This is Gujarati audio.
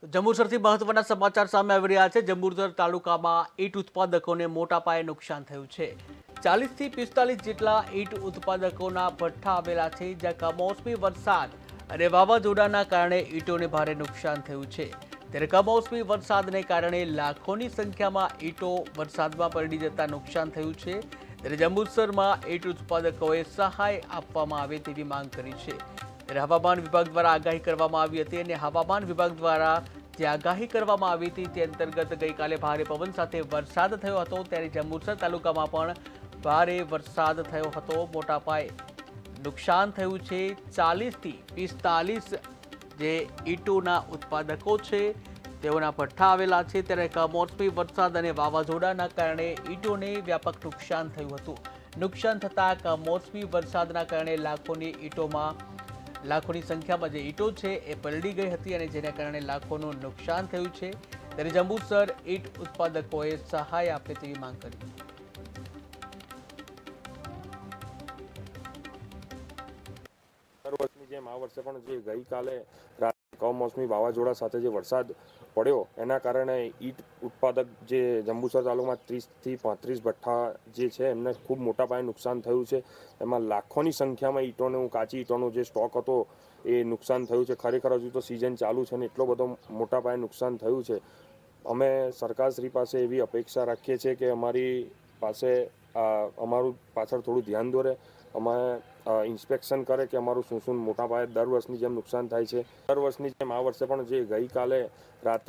જંબુસરથી મહત્વના સમાચાર સામે આવી રહ્યા છે। જંબુસર તાલુકામાં ઈંટ ઉત્પાદકોને મોટા પાયે નુકસાન થયું છે। 40 થી 45 જેટલા ઈંટ ઉત્પાદકોના ભઠ્ઠા આવેલા છે, જ્યાં કમોસમી વરસાદ અને વાવાઝોડાના કારણે ઈંટોને ભારે નુકસાન થયું છે। ત્યારે કમોસમી વરસાદને કારણે લાખોની સંખ્યામાં ઈંટો વરસાદમાં પલળી જતા નુકસાન થયું છે। ત્યારે જંબુસરમાં ઈંટ ઉત્પાદકોએ સહાય આપવામાં આવે તેવી માંગ કરી છે। ત્યારે હવામાન વિભાગ દ્વારા આગાહી કરવામાં આવી હતી અને હવામાન વિભાગ દ્વારા જે આગાહી કરવામાં આવી હતી તે અંતર્ગત ગઈકાલે ભારે પવન સાથે વરસાદ થયો હતો। ત્યારે જંબુસર તાલુકામાં પણ ભારે વરસાદ થયો હતો। મોટા પાયે નુકસાન થયું છે। 40 થી 45 જે ઈંટોના ઉત્પાદકો છે તેઓના ભઠ્ઠા આવેલા છે। ત્યારે કમોસમી વરસાદ અને વાવાઝોડાના કારણે ઈંટોને વ્યાપક નુકસાન થયું હતું। નુકસાન થતાં કમોસમી વરસાદના કારણે લાખોની સંખ્યામાં જે ઈંટો છે એ પલળી ગઈ હતી અને જેના કારણે લાખોનું નુકસાન થયું છે। ત્યારે જંબુસર ઈંટ ઉત્પાદકોએ સહાય આપે તેવી માંગ કરી। દર વર્ષની જેમ આ વર્ષે પણ જે ગઈકાલે રાત્રે કમોસમી વાવાઝોડા સાથે જે વરસાદ પડ્યો એના કારણે ઈંટ ઉત્પાદક જે જંબુસર તાલુકામાં 30 થી 35 ભઠ્ઠા જે છે એમને ખૂબ મોટા પાયે નુકસાન થયું છે। એમાં લાખોની સંખ્યામાં ઈંટોનું કાચી ઈંટોનો જે સ્ટોક હતો એ નુકસાન થયું છે। ખરેખર હજુ તો સિઝન ચાલુ છે ને એટલો બધો મોટા પાયે નુકસાન થયું છે। અમે સરકારશ્રી પાસે એવી અપેક્ષા રાખીએ છીએ કે અમારી પાસે અમારું પાછળ થોડું ધ્યાન દોરે, અમે ઇન્સ્પેક્શન કરે કે અમારું શું મોટા પાયે દર વર્ષની જેમ નુકસાન થાય છે। દર વર્ષની જેમ આ વર્ષે પણ જે ગઈકાલે રાત્રે